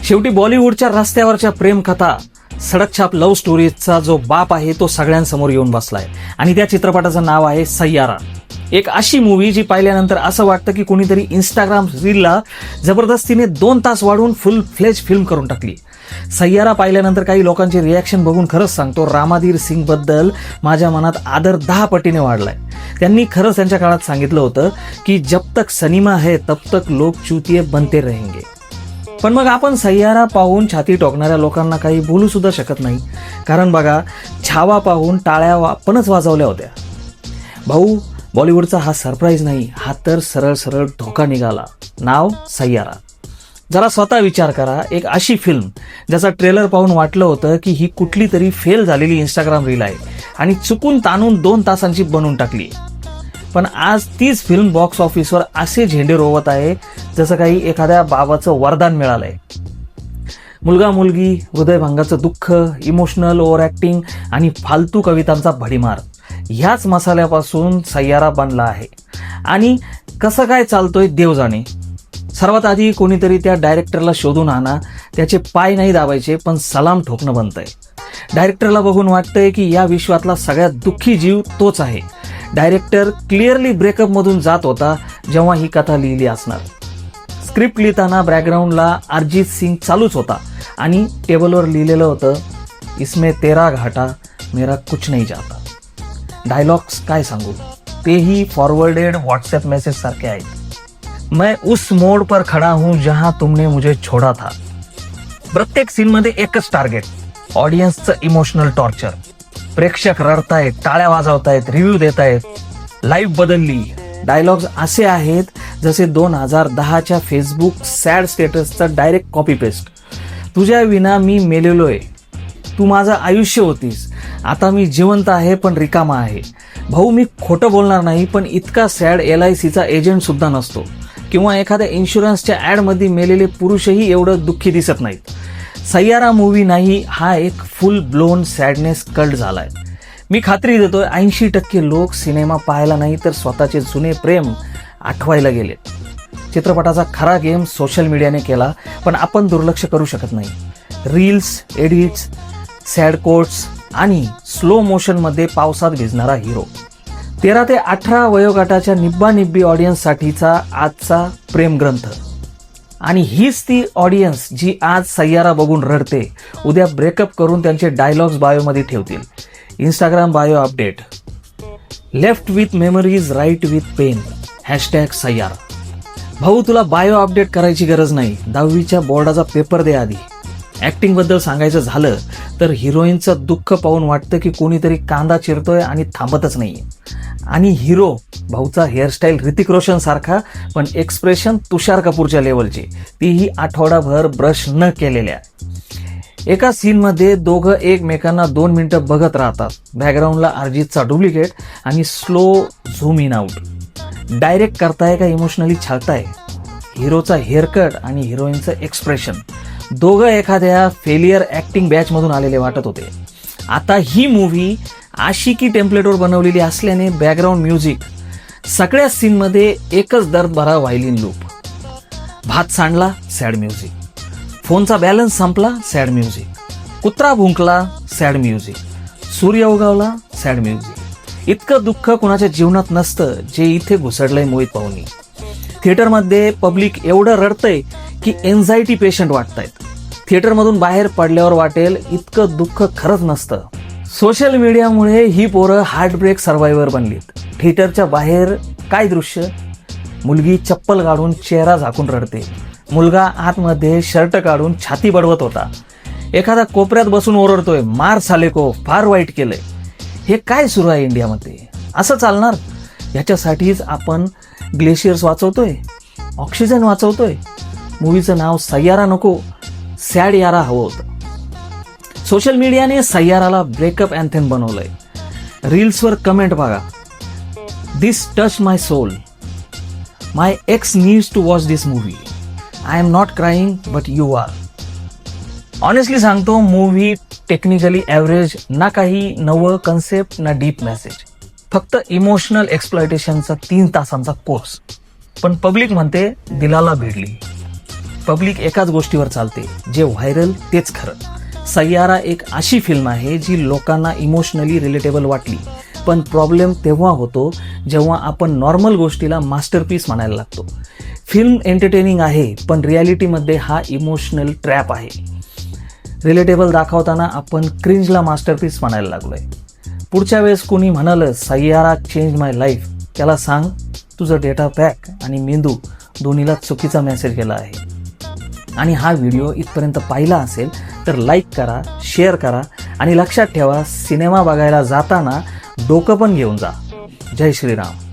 शेवटी बॉलिवूडच्या रस्त्यावरच्या प्रेमकथा, सडकछाप लव्ह स्टोरीजचा जो बाप आहे तो सगळ्यांसमोर येऊन बसलाय आणि त्या चित्रपटाचं नाव आहे सय्यारा. एक अशी मूवी जी पाहिल्यानंतर असं वाटतं की कोणीतरी इंस्टाग्राम रीलला जबरदस्तीने 2 तास वाढवून फुल फ्लेज फिल्म करून टाकली. सय्यारा पाहिल्यानंतर काही लोकांचे रिॲक्शन बघून खरंच सांगतो, रामाधीर सिंग बद्दल माझ्या मनात आदर 10 पटीने वाढलाय. त्यांनी खरंच त्यांच्या काळात सांगितलं होतं की जब तक सिनेमा है तब तक लोग चूतिये बनते रहेंगे. पण मग आपण सय्यारा पाहून छाती टोकणाऱ्या लोकांना काही बोलू सुद्धा शकत नाही, कारण बघा, छावा पाहून टाळ्या आपणच वाजवल्या होत्या. भाऊ, बॉलिवूडचा हा सरप्राईज नाही, हा तर सरळ सरळ धोका निघाला. नाव सय्यारा. जरा स्वतः विचार करा, एक अशी फिल्म ज्याचा ट्रेलर पाहून वाटलं होतं की ही कुठली तरी फेल झालेली इंस्टाग्राम रील आहे आणि चुकून ताणून 2 तासांची बनवून टाकली. पण आज तीच फिल्म बॉक्स ऑफिसवर असे झेंडे रोवत आहे जसं काही एखाद्या बाबाचं वरदान मिळालंय. मुलगा मुलगी, हृदयभंगाचं दुःख, इमोशनल ओव्हर ॲक्टिंग आणि फालतू कवितांचा भडीमार, ह्याच मसाल्यापासून सय्यारा बनला आहे. आणि कसं काय चालतोय देव जाणे. सर्वात आधी कोणीतरी त्या डायरेक्टरला शोधून आणा. त्याचे पाय नाही दाबायचे, पण सलाम ठोकणं बनतंय. डायरेक्टरला बघून वाटतंय की या विश्वातला सगळ्यात दुःखी जीव तोच आहे. डायरेक्टर क्लिअरली ब्रेकअपमधून जात होता जेव्हा ही कथा लिहिली असणार. स्क्रिप्ट लिहिताना बॅकग्राऊंडला अरिजित सिंग चालूच होता आणि टेबलवर लिहिलेलं होतं, इसमें तेरा घाटा मेरा कुछ नहीं जाता. डायलॉग्स काय सांगू, तेही फॉरवर्डेड व्हॉट्सॲप मेसेज सारखे आहेत. मैं उस मोड पर खडा हूं जहां तुमने मुझे छोड़ा था. प्रत्येक सीनमध्ये एकच टार्गेट, ऑडियन्सचं इमोशनल टॉर्चर. प्रेक्षक रडतायत, टाळ्या वाजवतायत, रिव्ह्यू देतायत, लाईव्ह बदलली. डायलॉग्स असे आहेत जसे 2010च्या फेसबुक सॅड स्टेटसचा डायरेक्ट कॉपी पेस्ट. तुझ्या विना मी मेलेलोय, तू माझं आयुष्य होतीस, आता मी जिवंत आहे पण रिकामा आहे. भाऊ, मी खोटं बोलणार नाही, पण इतका सॅड LICचा एजंट सुद्धा नसतो, किंवा एखाद्या इन्शुरन्सच्या ॲडमध्ये मेलेले पुरुषही एवढं दुःखी दिसत नाहीत. सय्यारा मूवी नाही, हा एक फुल ब्लोन सॅडनेस कल्ट झालाय. मी खात्री देतोय 80% लोक सिनेमा पाहायला नाही तर स्वतःचे जुने प्रेम आठवायला गेलेत. चित्रपटाचा खरा गेम सोशल मीडियाने केला, पण आपण दुर्लक्ष करू शकत नाही. रील्स, एडिट्स, सॅड कोट्स आणि स्लो मोशनमध्ये पावसात भिजणारा हिरो. 13 ते 18 वयोगटाच्या निब्बानिब्बी ऑडियन्ससाठीचा आजचा प्रेमग्रंथ. आणि हीच ती ऑडियन्स जी आज सय्यारा बघून रडते, उद्या ब्रेकअप करून त्यांचे डायलॉग्स बायोमध्ये ठेवतील. Instagram bio update, left with memories right with pain, #Saiyaara. भाऊ, तुला बायो अपडेट करायची गरज नाही, 10वीच्या बोर्डाचा पेपर दे आधी. ॲक्टिंगबद्दल सांगायचं झालं तर हिरोईनचं दुःख पाहून वाटतं की कोणीतरी कांदा चिरतोय आणि थांबतच नाहीये. आणि हिरो भाऊचा हेअरस्टाईल ऋतिक रोशन सारखा, पण एक्सप्रेशन तुषार कपूरच्या लेवलचे, तीही आठवडाभर ब्रश न केलेल्या. एका सीनमध्ये दोघं एकमेकांना 2 मिनिटं बघत राहतात. बॅकग्राऊंडला अरिजितचा डुप्लिकेट आणि slow zoom in out. Direct करताय का इमोशनली छळताय? हिरोचा हेअरकट आणि हिरोईनचं एक्सप्रेशन, दोघं एखाद्या फेलियर ॲक्टिंग बॅचमधून आलेले वाटत होते. आता ही मूव्ही आशिकी टेम्पलेटवर बनवलेली असल्याने बॅकग्राऊंड म्युझिक, सगळ्या सीनमध्ये एकच दर्द भरा व्हायलिन लूप. भात सांडला, सॅड म्युझिक. फोनचा बॅलन्स संपला, सॅड म्युझिक. कुत्रा भुंकला, सॅड म्युझिक. सूर्य उगवला, सॅड म्युझिक. इतकं दुःख कुणाच्या जीवनात नसतं जे इथे घुसडलंय मोहित पाहुनी. थिएटरमध्ये पब्लिक एवढं रडतंय की एन्झायटी पेशंट वाटतायत. थिएटरमधून बाहेर पडल्यावर वाटेल इतकं दुःख खरंच नसतं. सोशल मीडियामुळे ही पोरं हार्टब्रेक सर्व्हायव्हर बनलीत. थिएटरच्या बाहेर काय दृश्य, मुलगी चप्पल काढून चेहरा झाकून रडते, मुलगा आतमध्ये शर्ट काढून छाती बडवत होता, एखादा कोपऱ्यात बसून ओरडतोय, मार साले को, फार वाईट केलंय. हे काय सुरू आहे इंडियामध्ये? असं चालणार? ह्याच्यासाठीच आपण ग्लेशियर्स वाचवतोय, ऑक्सिजन वाचवतोय. मूवीचं नाव सय्यारा नको, सॅड यारा हवं होतं. सोशल मीडियाने सय्याराला ब्रेकअप अँथेम बनवलंय. रील्सवर कमेंट बघा, this touch my soul, my ex needs to watch this movie, I am not crying but you are. Honestly सांगतो, मूव्ही टेक्निकली ॲव्हरेज, ना काही नवं कन्सेप्ट ना डीप मेसेज, फक्त इमोशनल एक्सप्लॉयटेशनचा 3 तासांचा कोर्स. पण पब्लिक म्हणते दिलाला भिडली. पब्लिक एकाच गोष्टीवर चालते, जे व्हायरल तेच खरं. सय्यारा एक अशी फिल्म आहे जी लोकांना इमोशनली रिलेटेबल वाटली, पण प्रॉब्लेम तेव्हा होतो जेव्हा आपण नॉर्मल गोष्टीला मास्टरपीस म्हणायला लागतो. फिल्म एंटरटेनिंग आहे, पण रियालिटीमध्ये हा इमोशनल ट्रॅप आहे. रिलेटेबल दाखवताना आपण क्रिंजला मास्टरपीस म्हणायला लागलोय. पुढच्या वेळेस कोणी म्हणालं सय्यारा चेंज माय लाईफ, त्याला सांग तुझं डेटा पॅक आणि मेंदू दोन्हीला चुकीचा मेसेज गेला आहे. आणि हा व्हिडिओ इथपर्यंत पाहिला असेल तर लाईक करा, शेअर करा आणि लक्षात ठेवा, सिनेमा बघायला जाताना डोकं पण घेऊन जा. जय श्रीराम.